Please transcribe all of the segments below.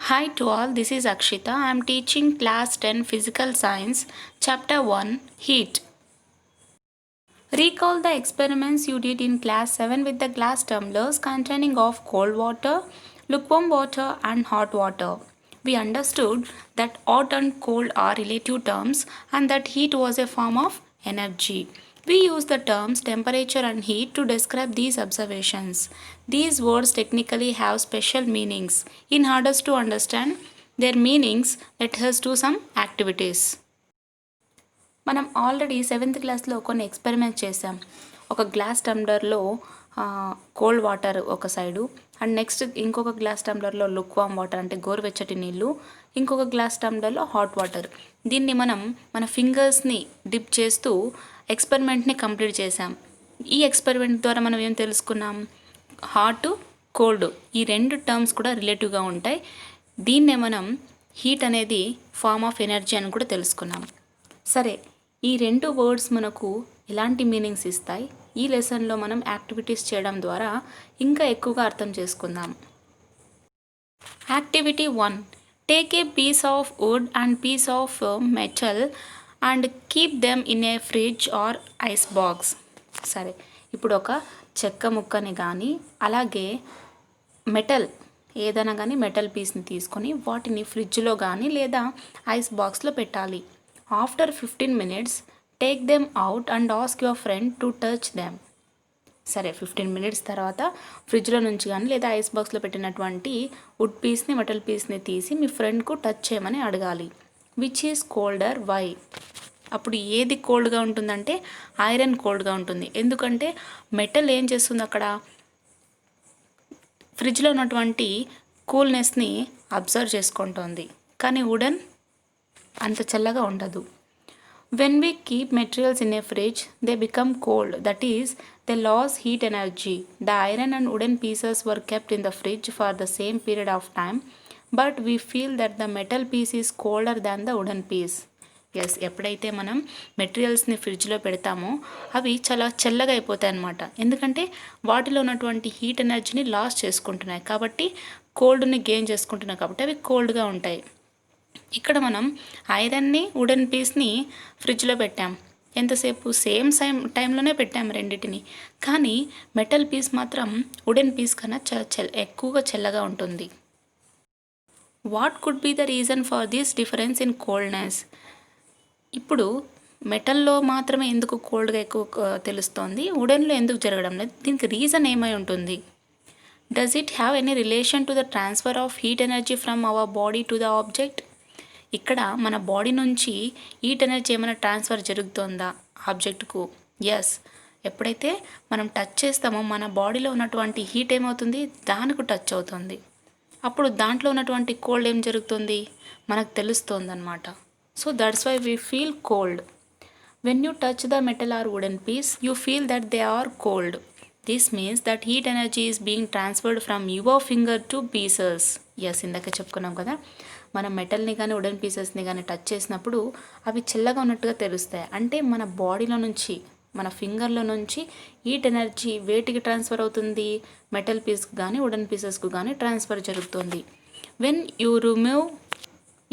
Hi to all, this is Akshita. I am teaching class 10 Physical Science, Chapter 1 Heat. Recall the experiments you did in class 7 with the glass tumblers containing of cold water, lukewarm water and hot water. We understood that hot and cold are relative terms and that heat was a form of energy. We use the terms temperature and heat to describe these observations. These words technically have special meanings. In order to understand their meanings, let us do some activities. మనం already seventh క్లాస్లో కొన్ని experiments చేసాం. ఒక glass టంబ్లర్లో cold water ఒక side and next ఇంకొక glass టంబ్లర్లో లుక్వామ్ water అంటే గోరువెచ్చటి నీళ్ళు, ఇంకొక గ్లాస్ టంబ్లర్లో హాట్ వాటర్. దీన్ని మనం మన ఫింగర్స్ని డిప్ చేస్తూ ఎక్స్పెరిమెంట్ని కంప్లీట్ చేసాం. ఈ ఎక్స్పెరిమెంట్ ద్వారా మనం ఏం తెలుసుకున్నాం? హాట్, కోల్డ్ ఈ రెండు టర్మ్స్ కూడా రిలేటివ్గా ఉంటాయి. దీన్నే మనం హీట్ అనేది ఫార్మ్ ఆఫ్ ఎనర్జీ అని కూడా తెలుసుకున్నాం. సరే, ఈ రెండు వర్డ్స్ మనకు ఎలాంటి మీనింగ్స్ ఇస్తాయి? ఈ లెసన్లో మనం యాక్టివిటీస్ చేయడం ద్వారా ఇంకా ఎక్కువగా అర్థం చేసుకుందాం. Activity 1. Take a piece of wood and piece of metal and keep them in a fridge or ice box. సరే, ఇప్పుడు ఒక చెక్క ముక్కని కానీ అలాగే మెటల్ ఏదైనా కానీ మెటల్ పీస్ని తీసుకొని వాటిని ఫ్రిడ్జ్లో కానీ లేదా ఐస్ బాక్స్లో పెట్టాలి. After 15 minutes, take them out and ask your friend to touch them. సరే, 15 minutes తర్వాత ఫ్రిడ్జ్లో నుంచి కానీ లేదా ఐస్ బాక్స్లో పెట్టినటువంటి వుడ్ పీస్ని మెటల్ పీస్ని తీసి మీ ఫ్రెండ్కు టచ్ చేయమని అడగాలి. Which is colder, why? అప్పుడు ఏది కోల్డ్గా ఉంటుందంటే ఐరన్ కోల్డ్గా ఉంటుంది. ఎందుకంటే మెటల్ ఏం చేస్తుంది, అక్కడ ఫ్రిడ్జ్లో ఉన్నటువంటి కూల్నెస్ని అబ్జర్వ్ చేసుకుంటుంది, కానీ వుడెన్ అంత చల్లగా ఉండదు. When we keep materials in a fridge they become cold, that is they lose heat energy. The iron and wooden pieces were kept in the fridge for the same period of time, but we feel that the metal piece is colder than the wooden piece. Yes, ఎప్పుడైతే మనం మెటీరియల్స్ని ఫ్రిడ్జ్లో పెడతామో అవి చాలా చల్లగా అయిపోతాయి అన్నమాట. ఎందుకంటే వాటిలో ఉన్నటువంటి హీట్ ఎనర్జీని లాస్ చేసుకుంటున్నాయి కాబట్టి, కోల్డ్ని గెయిన్ చేసుకుంటున్నాయి కాబట్టి అవి కోల్డ్గా ఉంటాయి. ఇక్కడ మనం ఐరన్ని వుడెన్ పీస్ని ఫ్రిడ్జ్లో పెట్టాం. ఎంతసేపు? సేమ్ టైంలోనే పెట్టాం రెండింటిని. కానీ మెటల్ పీస్ మాత్రం వుడెన్ పీస్ కన్నా ఎక్కువగా చల్లగా ఉంటుంది. What could be the reason for this difference in coldness? ఇప్పుడు మెటల్లో మాత్రమే ఎందుకు కోల్డ్గా ఎక్కువ తెలుస్తోంది, వుడెన్లో ఎందుకు జరగడం లేదు? దీనికి రీజన్ ఏమై ఉంటుంది? Does it have any relation to the transfer of heat energy from our body to the object? ఇక్కడ మన బాడీ నుంచి హీట్ ఎనర్జీ ఏమైనా ట్రాన్స్ఫర్ జరుగుతుందా ఆబ్జెక్ట్కు? ఎస్, ఎప్పుడైతే మనం టచ్ చేస్తామో మన బాడీలో ఉన్నటువంటి హీట్ ఏమవుతుంది, దానికి టచ్ అవుతుంది. అప్పుడు దాంట్లో ఉన్నటువంటి కోల్డ్ ఏం జరుగుతుంది, మనకు తెలుస్తుంది అన్నమాట. So that's why we feel cold. When you touch the metal or wooden piece you feel that they are cold. This means that heat energy is being transferred from your finger to pieces. Yes, ఇందాక చెప్పుకున్నాం కదా, మనం మెటల్ని కానీ wooden పీసెస్ని కానీ touch చేసినప్పుడు అవి చల్లగా ఉన్నట్టుగా తెలుస్తాయి. అంటే మన బాడీలో నుంచి మన ఫింగర్లో నుంచి హీట్ ఎనర్జీ వేటికి ట్రాన్స్ఫర్ అవుతుంది, మెటల్ పీస్కి కానీ వుడెన్ పీసెస్కు కానీ ట్రాన్స్ఫర్ జరుగుతుంది. When you remove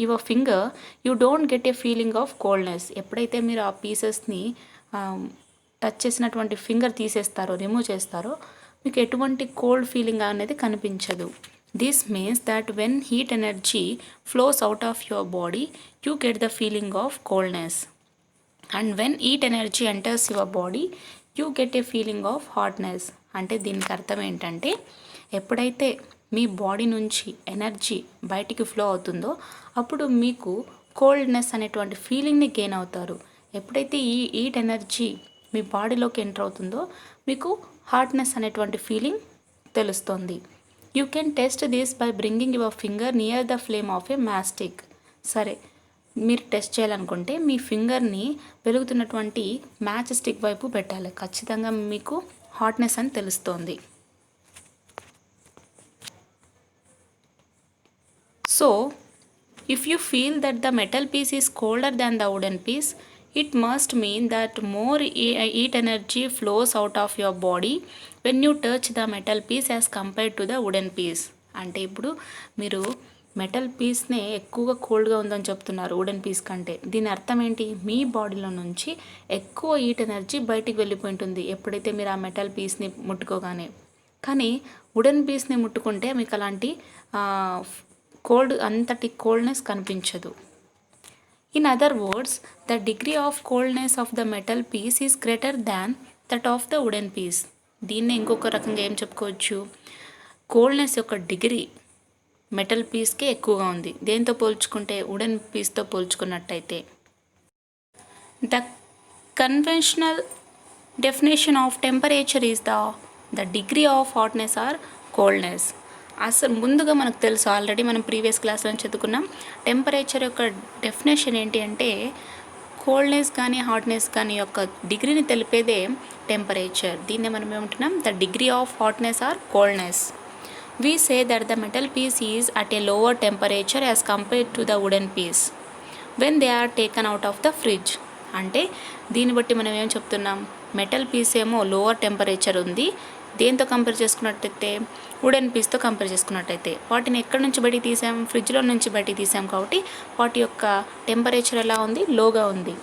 your finger you don't get a feeling of coldness. ఎప్పుడైతే మీరు ఆ పీసెస్ని టచ్ చేసినటువంటి ఫింగర్ తీసేస్తారో, రిమూవ్ చేస్తారో, మీకు ఎటువంటి కోల్డ్ ఫీలింగ్ అనేది కనిపించదు. This means that when heat energy flows out of your body, you get the feeling of coldness. And when heat energy enters your body, you get a feeling of hotness. అంటే దీనికి అర్థం ఏంటంటే, ఎప్పుడైతే మీ body నుంచి energy బయటికి flow అవుతుందో అప్పుడు మీకు కోల్డ్నెస్ అనేటువంటి ఫీలింగ్ని గెయిన్ అవుతారు. ఎప్పుడైతే ఈ హీట్ ఎనర్జీ మీ బాడీలోకి ఎంటర్ అవుతుందో మీకు హాట్నెస్ అనేటువంటి ఫీలింగ్ తెలుస్తుంది. You can test this by bringing your finger near the flame of A match stick. సరే, మీరు టెస్ట్ చేయాలనుకుంటే మీ ఫింగర్ని వెలుగుతున్నటువంటి మ్యాచ్ స్టిక్ వైపు పెట్టాలి. ఖచ్చితంగా మీకు హాట్నెస్ అని తెలుస్తుంది. So if you feel that the metal piece is colder than the wooden piece, it must mean that more heat energy flows out of your body when you touch the metal piece as compared to the wooden piece. అంటే ఇప్పుడు మీరు metal పీస్నే ఎక్కువగా కోల్డ్గా ఉందని చెప్తున్నారు wooden piece కంటే. దీని అర్థం ఏంటి? మీ బాడీలో నుంచి ఎక్కువ హీట్ ఎనర్జీ బయటికి వెళ్ళిపోయింటుంది ఎప్పుడైతే మీరు ఆ మెటల్ పీస్ని ముట్టుకోగానే. కానీ వుడెన్ పీస్ని ముట్టుకుంటే మీకు అలాంటి అంతటి కోల్డ్నెస్ కనిపించదు. In other words, the degree of coldness of the metal piece is greater than that of the wooden piece. దీన్నే ఇంకొక రకంగా ఏం చెప్పుకోవచ్చు? కోల్డ్నెస్ యొక్క డిగ్రీ మెటల్ పీస్కే ఎక్కువగా ఉంది దేంతో పోల్చుకుంటే, వుడెన్ పీస్తో పోల్చుకున్నట్టయితే. The conventional definition of temperature is the degree of hotness or coldness. అసలు ముందుగా మనకు తెలుసు, ఆల్రెడీ మనం ప్రీవియస్ క్లాస్లో చదువుకున్నాం. టెంపరేచర్ యొక్క డెఫినేషన్ ఏంటి అంటే, కోల్డ్నెస్ కానీ హాట్నెస్ కానీ యొక్క డిగ్రీని తెలిపేదే టెంపరేచర్. దీన్నే మనం ఏమంటున్నాం? The degree of hotness or coldness. We say that the metal piece is at a lower temperature as compared to the wooden piece when they are taken out of the fridge. అంటే దీన్ని బట్టి మనం ఏం చెప్తున్నాం? Metal piece ఏమో lower temperature ఉంది. దేంతో compare చేసుకున్నట్టయితే, వుడెన్ పీస్తో కంపేర్ చేసుకున్నట్టయితే. వాటిని ఎక్కడి నుంచి బయటికి తీసాం? ఫ్రిడ్జ్లో నుంచి బయటికి తీసాం కాబట్టి వాటి యొక్క టెంపరేచర్ ఎలా ఉంది? లోగా ఉంది.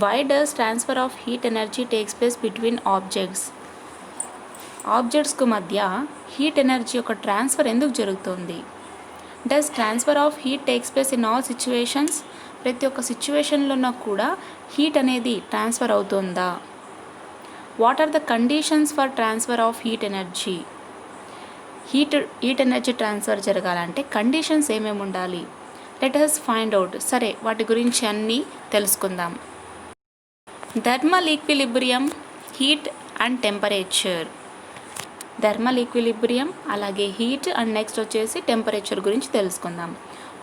Why does transfer of heat energy takes place between objects? ఆబ్జెక్ట్స్కు మధ్య హీట్ ఎనర్జీ యొక్క ట్రాన్స్ఫర్ ఎందుకు జరుగుతుంది? Does transfer of heat takes place in all situations? ప్రతి ఒక్క సిచ్యువేషన్లోనూ కూడా హీట్ అనేది ట్రాన్స్ఫర్ అవుతుందా? What are the conditions for transfer of heat energy? Heat energy transfer జరగాలంటే కండిషన్స్ ఏమేమి ఉండాలి? Let us find out. సరే, వాటి గురించి అన్నీ తెలుసుకుందాం. Thermal equilibrium, heat and temperature. Thermal equilibrium, అలాగే హీట్ అండ్ నెక్స్ట్ వచ్చేసి టెంపరేచర్ గురించి తెలుసుకుందాం.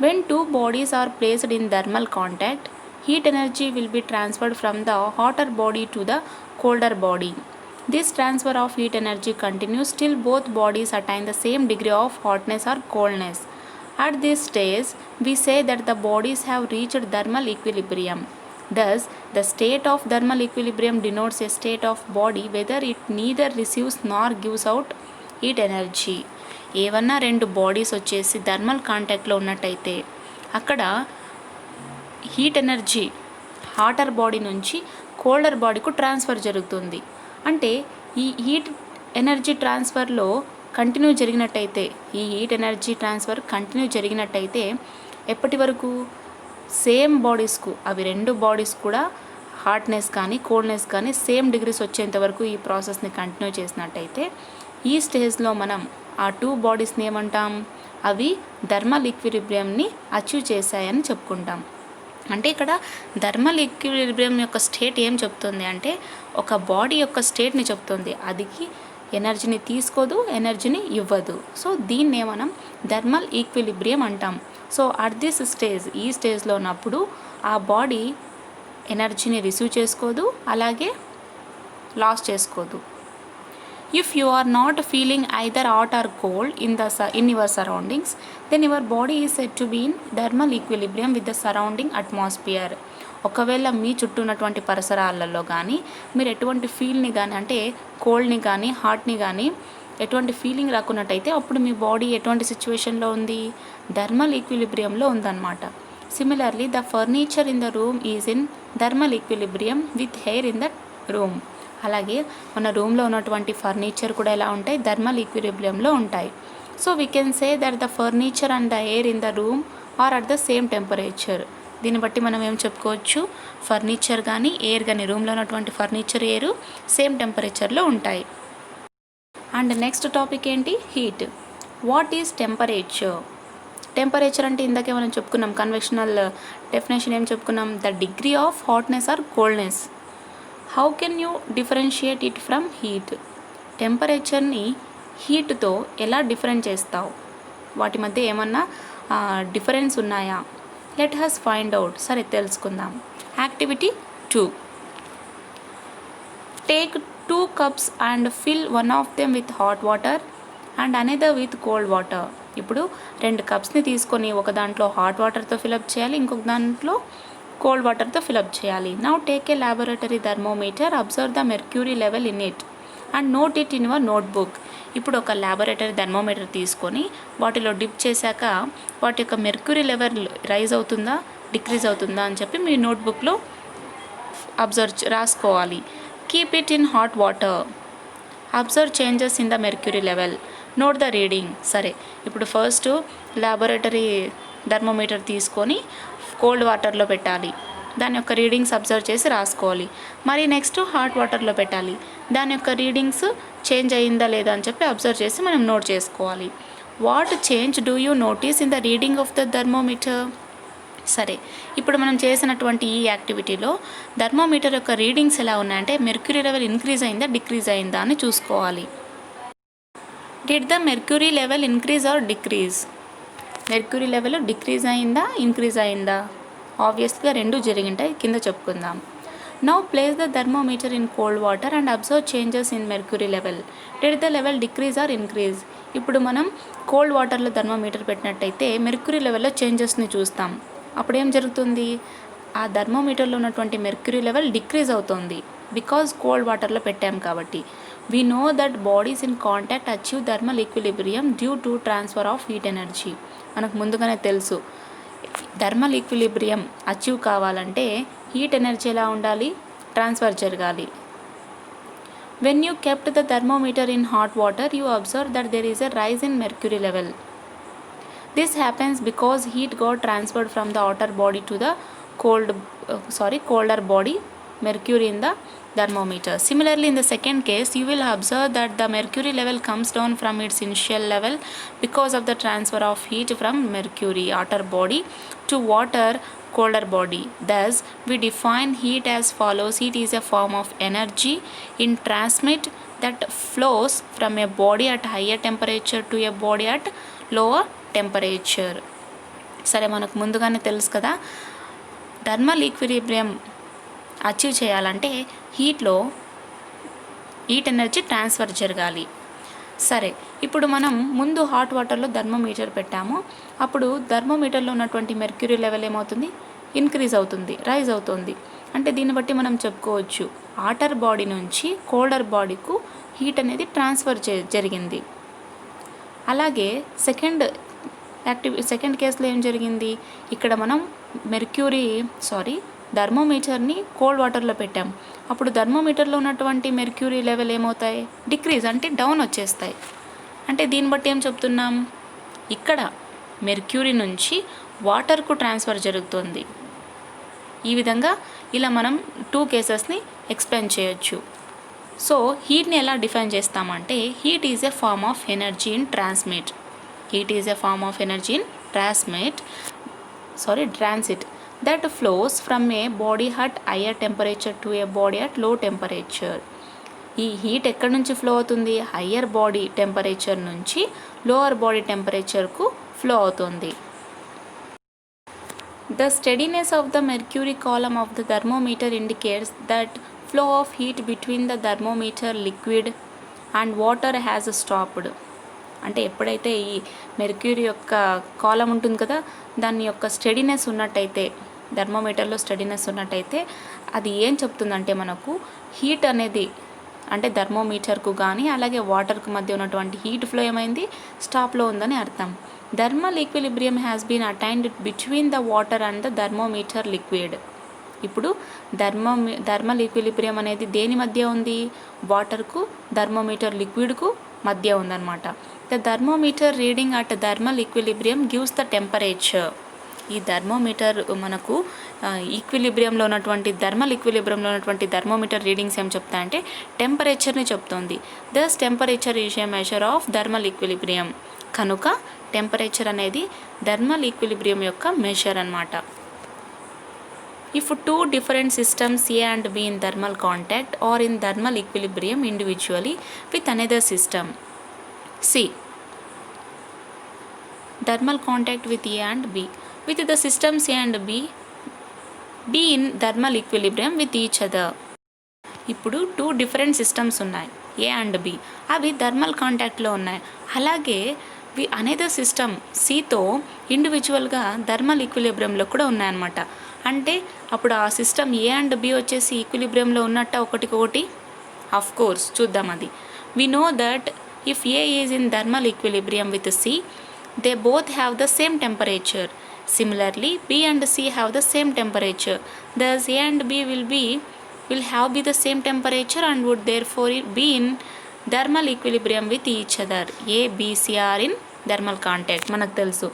When two bodies are placed in thermal contact, heat energy will be transferred from the hotter body to the colder body. This transfer of heat energy continues till both bodies attain the same degree of hotness or coldness. At this stage, we say that the bodies have reached thermal equilibrium. Thus, the state of thermal equilibrium denotes a state of body whether it neither receives nor gives out heat energy. ఏవన్నా రెండు bodies వచ్చేసి thermal కాంటాక్ట్లో ఉన్నట్టయితే అక్కడ heat energy hotter body నుంచి colder బాడీకు transfer జరుగుతుంది. అంటే ఈ హీట్ ఎనర్జీ ట్రాన్స్ఫర్లో కంటిన్యూ జరిగినట్టయితే, ఈ హీట్ ఎనర్జీ ట్రాన్స్ఫర్ కంటిన్యూ జరిగినట్టయితే ఎప్పటి వరకు? సేమ్ బాడీస్కు, అవి రెండు బాడీస్ కూడా హాట్నెస్ కానీ కోల్డ్నెస్ కానీ సేమ్ డిగ్రీస్ వచ్చేంత వరకు ఈ ప్రాసెస్ని కంటిన్యూ చేసినట్టయితే ఈ స్టేజ్లో మనం ఆ టూ బాడీస్ని ఏమంటాం? అవి థర్మల్ ఈక్విలిబ్రియంని అచీవ్ చేశాయని చెప్పుకుంటాం. అంటే ఇక్కడ థర్మల్ ఈక్విలిబ్రియం యొక్క స్టేట్ ఏం చెప్తుంది అంటే, ఒక బాడీ యొక్క స్టేట్ని చెప్తుంది. అది ఎనర్జీని తీసుకోదు, ఎనర్జీని ఇవ్వదు. సో దీన్నే మనం థర్మల్ ఈక్విలిబ్రియం అంటాం. సో అట్ దిస్ స్టేజ్, ఈ స్టేజ్లో ఉన్నప్పుడు ఆ బాడీ ఎనర్జీని రిసీవ్ చేసుకోదు, అలాగే లాస్ చేసుకోదు. If you are not feeling either hot or cold in your surroundings, then your body is said to be in thermal equilibrium with the surrounding atmosphere. ఒకవేళ మీ చుట్టూ ఉన్నటువంటి పరిసరాలలో కానీ మీరు ఎటువంటి ఫీల్ని కానీ, అంటే కోల్డ్ని కానీ హాట్ని కానీ ఎటువంటి ఫీలింగ్ రాకున్నట్టయితే అప్పుడు మీ బాడీ ఎటువంటి సిచ్యువేషన్లో ఉంది? థర్మల్ ఈక్విలిబ్రియంలో ఉందన్నమాట. Similarly, the furniture in the room is in thermal equilibrium with air in the room. అలాగే మన రూమ్లో ఉన్నటువంటి ఫర్నిచర్ కూడా ఎలా ఉంటాయి? థర్మల్ ఈక్విలిబ్రియంలో ఉంటాయి. So we can say that the furniture and the air in the room are at the same temperature. దీన్ని బట్టి మనం ఏం చెప్పుకోవచ్చు? ఫర్నిచర్ కానీ ఎయిర్ కానీ, రూమ్లో ఉన్నటువంటి ఫర్నిచర్ ఎయిర్ సేమ్ టెంపరేచర్లో ఉంటాయి. అండ్ నెక్స్ట్ టాపిక్ ఏంటి? Heat. What is temperature? Temperature అంటే ఇందాకే మనం చెప్పుకున్నాం, కన్వెన్షనల్ డెఫినేషన్ ఏం చెప్పుకున్నాం? The degree of hotness or coldness. How can you differentiate it from heat? టెంపరేచర్ని హీట్తో ఎలా డిఫరెంట్ చేస్తావు? వాటి మధ్య ఏమన్నా డిఫరెన్స్ ఉన్నాయా? Let us find out. సరే, తెలుసుకుందాం. Activity 2. Take 2 cups and fill one of them with hot water and another with cold water. ఇప్పుడు 2 కప్స్ని తీసుకొని ఒక దాంట్లో హాట్ వాటర్తో ఫిలప్ చేయాలి, ఇంకొక దాంట్లో కోల్డ్ వాటర్తో ఫిలప్ చేయాలి. Now take a laboratory thermometer, observe the mercury level in it and note it in your notebook. ఇప్పుడు ఒక ల్యాబొరేటరీ థర్మోమీటర్ తీసుకొని వాటిలో డిప్ చేశాక వాటి యొక్క మెర్క్యూరీ లెవెల్ రైజ్ అవుతుందా డిక్రీజ్ అవుతుందా అని చెప్పి మీ నోట్బుక్లో రాసుకోవాలి. Keep it in hot water. Observe changes in the mercury level. Note the reading. సరే, ఇప్పుడు ఫస్ట్ ల్యాబొరేటరీ థర్మోమీటర్ తీసుకొని కోల్డ్ వాటర్లో పెట్టాలి, దాని యొక్క రీడింగ్స్ అబ్జర్వ్ చేసి రాసుకోవాలి. మరి నెక్స్ట్ హాట్ వాటర్లో పెట్టాలి, దాని యొక్క రీడింగ్స్ చేంజ్ అయ్యిందా లేదా అని చెప్పి అబ్జర్వ్ చేసి మనం నోట్ చేసుకోవాలి. What change do you notice in the reading of the thermometer? సరే, ఇప్పుడు మనం చేసినటువంటి ఈ యాక్టివిటీలో థర్మోమీటర్ యొక్క రీడింగ్స్ ఎలా ఉన్నాయంటే మెర్క్యూరీ లెవెల్ ఇంక్రీజ్ అయిందా డిక్రీజ్ అయిందా అని చూసుకోవాలి. Did the mercury level increase or decrease? Mercury level decrease అయిందా ఇంక్రీజ్ అయిందా? ఆబ్వియస్గా రెండు జరిగింటాయి, కింద చెప్పుకుందాం. Now place the thermometer in cold water and observe changes in mercury level. Did the level decrease or increase? ఇప్పుడు మనం కోల్డ్ వాటర్లో థర్మోమీటర్ పెట్టినట్టయితే మెర్క్యూరీ లెవెల్లో చేంజెస్ని చూస్తాం. అప్పుడు ఏం జరుగుతుంది? ఆ థర్మోమీటర్లో ఉన్నటువంటి మెర్క్యూరీ లెవెల్ డిక్రీజ్ అవుతుంది, బికాజ్ కోల్డ్ వాటర్లో పెట్టాం కాబట్టి. We know that bodies in contact achieve thermal equilibrium due to transfer of heat energy. మనకు ముందుగానే తెలుసు థర్మల్ ఈక్విలిబ్రియం అచీవ్ కావాలంటే హీట్ ఎనర్జీ ఎలా ఉండాలి? ట్రాన్స్ఫర్ జరగాలి. When you kept the thermometer in hot water you observe that there is a rise in mercury level. This happens because heat got transferred from the outer body to the colder body, mercury in the thermometer. Similarly, in the second case, you will observe that the mercury level comes down from its initial level because of the transfer of heat from mercury, outer body, to water, colder body. Thus, we define heat as follows. Heat is a form of energy in transmit that flows from a body at higher temperature to a body at lower temperature. సరే, మనకు ముందుగానే తెలుసు కదా thermal equilibrium achieve చేయాలంటే heat energy transfer జరగాలి. సరే, ఇప్పుడు మనం ముందు హాట్ వాటర్లో థర్మోమీటర్ పెట్టాము. అప్పుడు థర్మోమీటర్లో ఉన్నటువంటి మెర్క్యూరీ లెవెల్ ఏమవుతుంది? ఇంక్రీజ్ అవుతుంది, రైజ్ అవుతుంది. అంటే దీన్ని బట్టి మనం చెప్పుకోవచ్చు హాటర్ బాడీ నుంచి కోల్డర్ బాడీకు హీట్ అనేది ట్రాన్స్ఫర్ జరిగింది. అలాగే సెకండ్ కేసులో ఏం జరిగింది? ఇక్కడ మనం థర్మోమీటర్ని కోల్డ్ వాటర్లో పెట్టాం. అప్పుడు థర్మోమీటర్లో ఉన్నటువంటి మెర్క్యూరీ లెవెల్ ఏమవుతాయి? డిక్రీజ్, అంటే డౌన్ వచ్చేస్తాయి. అంటే దీన్ని బట్టి ఏం చెప్తున్నాం? ఇక్కడ మెర్క్యూరీ నుంచి వాటర్కు ట్రాన్స్ఫర్ జరుగుతుంది. ఈ విధంగా ఇలా మనం 2 కేసెస్ని ఎక్స్ప్లెయిన్ చేయొచ్చు. సో హీట్ని ఎలా డిఫైన్ చేస్తామంటే heat is a form of energy in transmit. Heat is a form of energy in transit that flows from a body at higher temperature to a body at low temperature. ఈ heat ఎక్కడి నుంచి flow అవుతుంది? Higher body temperature నుంచి lower body టెంపరేచర్కు flow అవుతుంది. The steadiness of the mercury column of the thermometer indicates that flow of heat between the thermometer liquid and water has stopped. అంటే ఎప్పుడైతే ఈ mercury యొక్క కాలం ఉంటుంది కదా, దాని యొక్క స్టెడీనెస్ ఉన్నట్టయితే థర్మోమీటర్లో స్టెడీనెస్ ఉన్నట్టయితే అది ఏం చెప్తుందంటే మనకు హీట్ అనేది అంటే థర్మోమీటర్కు కానీ అలాగే వాటర్కు మధ్య ఉన్నటువంటి హీట్ ఫ్లో ఏమైంది? స్టాప్లో ఉందని అర్థం. Thermal equilibrium has been attained between the water and the thermometer liquid. ఇప్పుడు థర్మల్ ఈక్విలిబ్రియం అనేది దేని మధ్య ఉంది? వాటర్కు థర్మోమీటర్ లిక్విడ్కు మధ్య ఉందన్నమాట. The thermometer reading at thermal equilibrium gives the temperature. ఈ థర్మోమీటర్ మనకు ఈక్విలిబ్రియంలో ఉన్నటువంటి థర్మల్ ఈక్విలిబ్రియంలో ఉన్నటువంటి థర్మోమీటర్ రీడింగ్స్ ఏం చెప్తాయంటే టెంపరేచర్ని చెప్తుంది. Thus temperature is a measure of thermal equilibrium. కనుక టెంపరేచర్ అనేది థర్మల్ ఈక్విలిబ్రియం యొక్క మెజర్ అన్నమాట. If 2 different systems A and B in thermal contact or in thermal equilibrium individually with another system. C. Thermal contact with A and B. With the systems A and B in thermal equilibrium with each other. ఇప్పుడు 2 different systems ఉన్నాయి, ఏ and B. అవి thermal కాంటాక్ట్లో ఉన్నాయి. అలాగే another system సితో ఇండివిజువల్గా thermal ఈక్విలిబ్రియంలో కూడా ఉన్నాయన్నమాట. అంటే అప్పుడు ఆ సిస్టమ్ ఏ అండ్ బి వచ్చేసి ఈక్విలిబ్రియంలో ఉన్నట్ట ఒకటికొకటి? ఆఫ్ కోర్స్ చూద్దాం అది. We know that if A is in thermal equilibrium with C, they both have the same temperature. Similarly, B and C have the same temperature. Thus, A and B will have the same temperature and would therefore be in thermal equilibrium with each other. A, B, C are in thermal contact. మనకు తెలుసు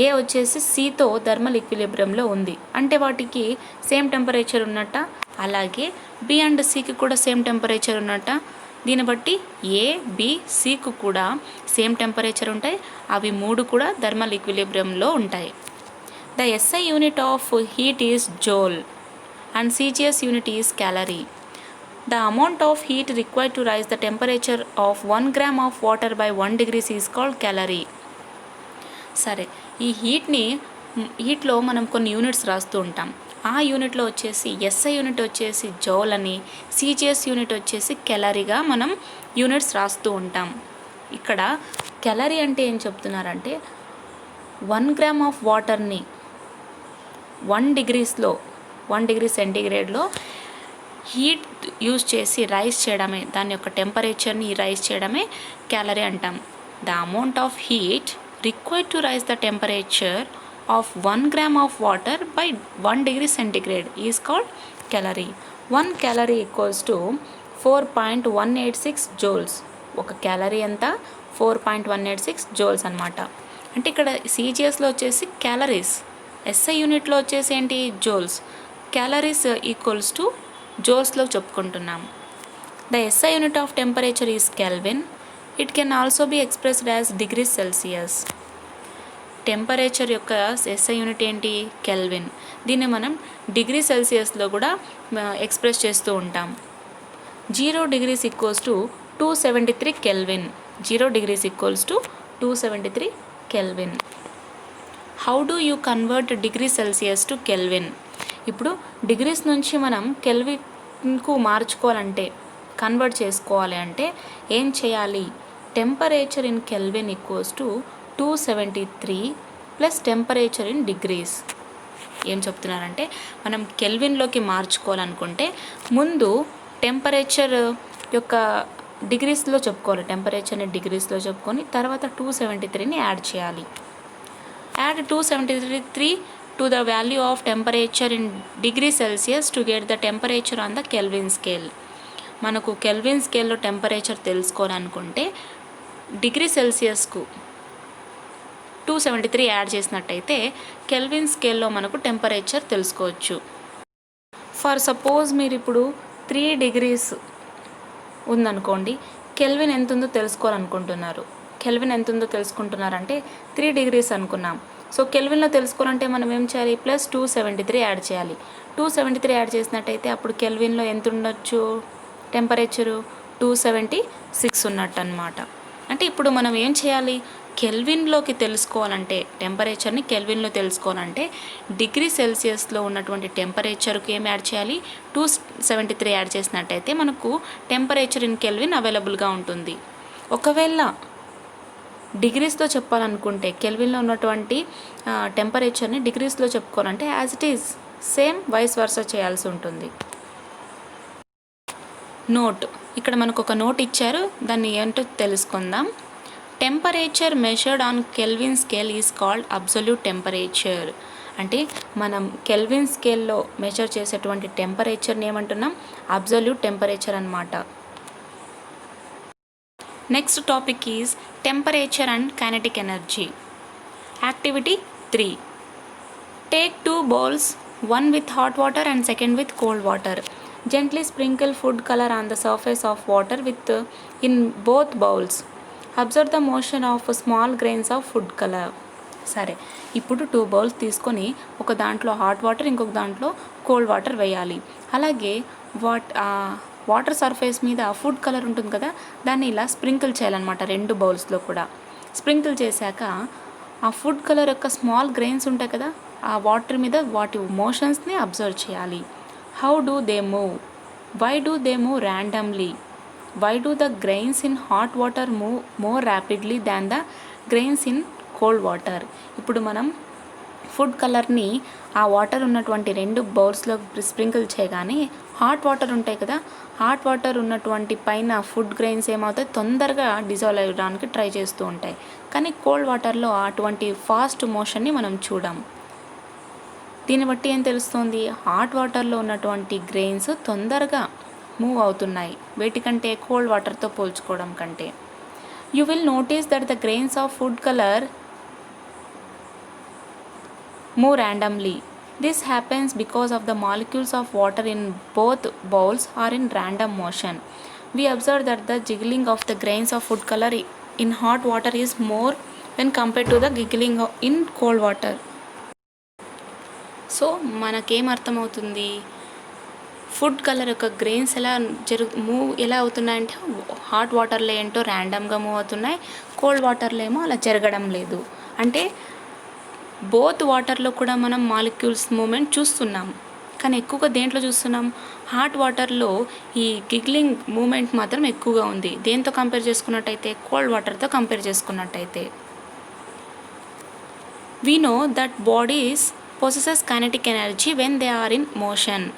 ఏ వచ్చేసి సితో thermal ఈక్విలిబ్రియంలో ఉంది అంటే వాటికి same temperature ఉన్నట్ట. అలాగే B and సికి కూడా సేమ్ టెంపరేచర్ ఉన్నట్ట. దీన్ని బట్టి ఏ, బి, సికు కూడా సేమ్ టెంపరేచర్ ఉంటాయి. అవి మూడు కూడా థర్మల్ ఈక్విలిబ్రియంలో ఉంటాయి. The SI unit of heat is joule and CGS unit is calorie. The amount of heat required to rise the temperature of 1 gram of water by 1 degrees is called calorie. సరే, ఈ హీట్లో మనం కొన్ని units రాస్తూ ఉంటాం. ఆ యూనిట్లో వచ్చేసి SI unit వచ్చేసి జౌల్ అని, సిజిఎస్ యూనిట్ వచ్చేసి కెలరీగా మనం యూనిట్స్ రాస్తూ ఉంటాం. ఇక్కడ కెలరీ అంటే ఏం చెప్తున్నారంటే 1 గ్రామ్ ఆఫ్ వాటర్ని 1 డిగ్రీ సెంటీగ్రేడ్లో హీట్ యూజ్ చేసి రైస్ చేయడమే, దాని యొక్క టెంపరేచర్ని రైస్ చేయడమే క్యాలరీ అంటాం. The amount of heat required to rice the temperature of 1 gram of water by 1 degree centigrade is called calorie. 1 calorie equals to 4.186 jewels. ఒక calorie అంతా 4.186 jewels అనమాట. అంటే ఇక్కడ సిజిఎస్లో వచ్చేసి క్యాలరీస్, ఎస్ఐ యూనిట్లో వచ్చేసి ఏంటి జోల్స్. క్యాలరీస్ ఈక్వల్స్ టు జోల్స్లో చెప్పుకుంటున్నాం. The SI unit of temperature is kelvin. It can also be expressed as degree Celsius. Temperature యొక్క ఎస్ఐ యూనిట్ ఏంటి కెల్విన్. దీన్ని మనం డిగ్రీ సెల్సియస్లో కూడా ఎక్స్ప్రెస్ చేస్తూ ఉంటాం. 0 degrees equals to 273 kelvin. 0 degrees equals to 273 kelvin. How do you convert degree Celsius to kelvin? ఇప్పుడు degrees నుంచి మనం కెల్విన్కు మార్చుకోవాలంటే, కన్వర్ట్ చేసుకోవాలి అంటే ఏం చేయాలి? Temperature in kelvin equals to 273 plus temperature in degrees. ఏం చెప్తున్నారంటే మనం కెల్విన్లోకి మార్చుకోవాలనుకుంటే ముందు టెంపరేచర్ యొక్క డిగ్రీస్లో చెప్పుకోవాలి. టెంపరేచర్ని డిగ్రీస్లో చెప్పుకొని తర్వాత 273ని యాడ్ చేయాలి. Add 273 to the value of temperature in degree Celsius to get the temperature on the Kelvin scale. మనకు కెల్విన్ స్కేల్లో టెంపరేచర్ తెలుసుకోవాలనుకుంటే డిగ్రీ సెల్సియస్కు 273 యాడ్ చేసినట్టయితే కెల్విన్ స్కేల్లో మనకు టెంపరేచర్ తెలుసుకోవచ్చు. ఫర్ సపోజ్ మీరు ఇప్పుడు 3 degrees ఉందనుకోండి, కెల్విన్ ఎంత ఉందో తెలుసుకోవాలనుకుంటున్నారు. కెల్విన్ ఎంత ఉందో తెలుసుకుంటున్నారంటే 3 degrees అనుకున్నాం. సో కెల్విన్లో తెలుసుకోవాలంటే మనం ఏం చేయాలి? ప్లస్ 273 యాడ్ చేయాలి. 273 యాడ్ చేసినట్టయితే అప్పుడు కెల్విన్లో ఎంత ఉండొచ్చు? టెంపరేచరు 276 ఉన్నట్టు అనమాట. అంటే ఇప్పుడు మనం ఏం చేయాలి? కెల్విన్లోకి తెలుసుకోవాలంటే, టెంపరేచర్ని కెల్విన్లో తెలుసుకోవాలంటే డిగ్రీ సెల్సియస్లో ఉన్నటువంటి టెంపరేచర్కి ఏం యాడ్ చేయాలి? 273 యాడ్ చేసినట్టయితే మనకు టెంపరేచర్ ఇన్ కెల్విన్ అవైలబుల్గా ఉంటుంది. ఒకవేళ డిగ్రీస్లో చెప్పాలనుకుంటే కెల్విన్లో ఉన్నటువంటి టెంపరేచర్ని డిగ్రీస్లో చెప్పుకోవాలంటే as it is same vice versa చేయాల్సి ఉంటుంది. నోట్, ఇక్కడ మనకు ఒక నోట్ ఇచ్చారు, దాన్ని ఏంటో తెలుసుకుందాం. Temperature measured on kelvin scale is called absolute temperature. అంటే మనం కెల్విన్ స్కేల్లో మెజర్ చేసేటువంటి టెంపరేచర్ని ఏమంటున్నాం? అబ్సల్యూట్ టెంపరేచర్ అన్నమాట. Next topic is temperature and kinetic energy. Activity 3. Take 2 bowls, one with hot water and second with cold water. Gently sprinkle food color on the surface of water in both bowls. Observe the motion of small grains of food color. సరే, ఇప్పుడు 2 bowls తీసుకొని ఒక దాంట్లో hot water, ఇంకొక దాంట్లో cold water వేయాలి. అలాగే water surface మీద ఫుడ్ కలర్ ఉంటుంది కదా, దాన్ని ఇలా స్ప్రింకిల్ చేయాలన్నమాట 2 బౌల్స్లో కూడా. స్ప్రింకిల్ చేశాక ఆ ఫుడ్ కలర్ యొక్క స్మాల్ గ్రెయిన్స్ ఉంటాయి కదా, ఆ వాటర్ మీద వాటి మోషన్స్ని అబ్జర్వ్ చేయాలి. How do they move? Why do they move randomly? Why do the grains in hot water move more rapidly than the grains in cold water? ఇప్పుడు మనం ఫుడ్ కలర్ని ఆ వాటర్ ఉన్నటువంటి 2 బౌల్స్లో స్ప్రింకిల్ చేయగానే హాట్ వాటర్ ఉంటాయి కదా, హాట్ వాటర్ ఉన్నటువంటి పైన ఫుడ్ గ్రెయిన్స్ ఏమవుతాయి, తొందరగా డిజాల్వ్ అవ్వడానికి ట్రై చేస్తూ ఉంటాయి. కానీ కోల్డ్ వాటర్లో అటువంటి ఫాస్ట్ మోషన్ని మనం చూడం. దీన్ని బట్టి ఏం తెలుస్తుంది, హాట్ వాటర్లో ఉన్నటువంటి గ్రెయిన్స్ తొందరగా మూవ్ అవుతున్నాయి వేటికంటే కోల్డ్ వాటర్తో పోల్చుకోవడం కంటే. You will notice that the grains of food colour move randomly. This happens because of the molecules of water in both bowls are in random motion. We observe that the jiggling of the grains of food color in hot water is more when compared to the giggling in cold water. So మనకేం అర్థమవుతుంది, food colour యొక్క grains ఎలా అవుతున్నాయంటే hot వాటర్లో ఏంటో ర్యాండమ్గా move అవుతున్నాయి, cold వాటర్లో ఏమో అలా జరగడం లేదు. అంటే బోత్ వాటర్లో కూడా మనం మాలిక్యూల్స్ మూమెంట్ చూస్తున్నాం, కానీ ఎక్కువగా దేంట్లో చూస్తున్నాం, హాట్ వాటర్లో ఈ గిగ్లింగ్ మూమెంట్ మాత్రం ఎక్కువగా ఉంది. దేంతో కంపేర్ చేసుకున్నట్టయితే, కోల్డ్ వాటర్తో కంపేర్ చేసుకున్నట్టయితే. We know that bodies possesses kinetic energy when they are in motion.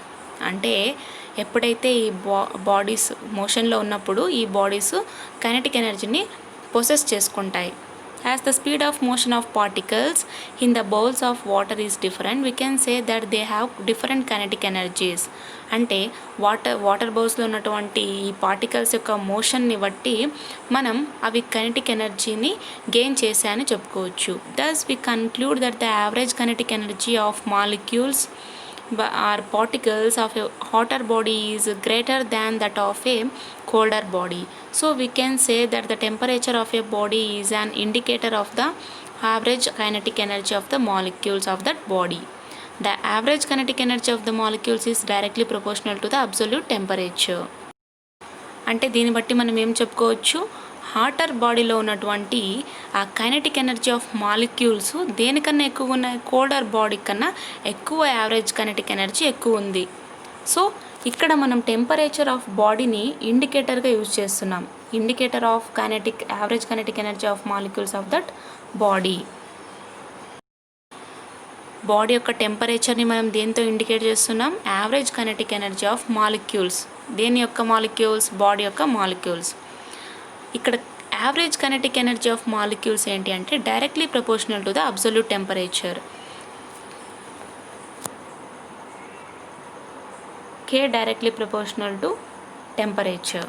అంటే ఎప్పుడైతే ఈ బాడీస్ మోషన్లో ఉన్నప్పుడు ఈ బాడీస్ కైనెటిక్ ఎనర్జీని పొసెస్ చేసుకుంటాయి. As the speed of motion of particles in the bowls of water is different, we can say that they have different kinetic energies. అంటే water బౌల్స్లో ఉన్నటువంటి ఈ పార్టికల్స్ యొక్క మోషన్ని బట్టి మనం అవి కైనెటిక్ ఎనర్జీని గెయిన్ చేశాయని చెప్పుకోవచ్చు. Thus we conclude that the average kinetic energy of molecules or particles of a hotter body is greater than that of a colder body. So we can say that the temperature of a body is an indicator of the average kinetic energy of the molecules of that body. The average kinetic energy of the molecules is directly proportional to the absolute temperature. అంటే దీన్ని బట్టి మనం ఏం చెప్పుకోవచ్చు, hotter బాడీలో ఉన్నటువంటి ఆ kinetic energy of molecules దేనికన్నా ఎక్కువ ఉన్నాయి, కోల్డర్ బాడీ కన్నా ఎక్కువ యావరేజ్ కైనెటిక్ ఎనర్జీ ఎక్కువ ఉంది. సో ఇక్కడ మనం టెంపరేచర్ ఆఫ్ బాడీని ఇండికేటర్గా యూజ్ చేస్తున్నాం, indicator of average kinetic energy of molecules of that body. Body యొక్క టెంపరేచర్ని మనం దేంతో ఇండికేట్ చేస్తున్నాం, average kinetic energy of molecules. దేని యొక్క మాలిక్యూల్స్, బాడీ యొక్క మాలిక్యూల్స్. ఇక్కడ average kinetic energy of molecules ఏంటి అంటే directly proportional to the absolute temperature. K directly proportional to temperature.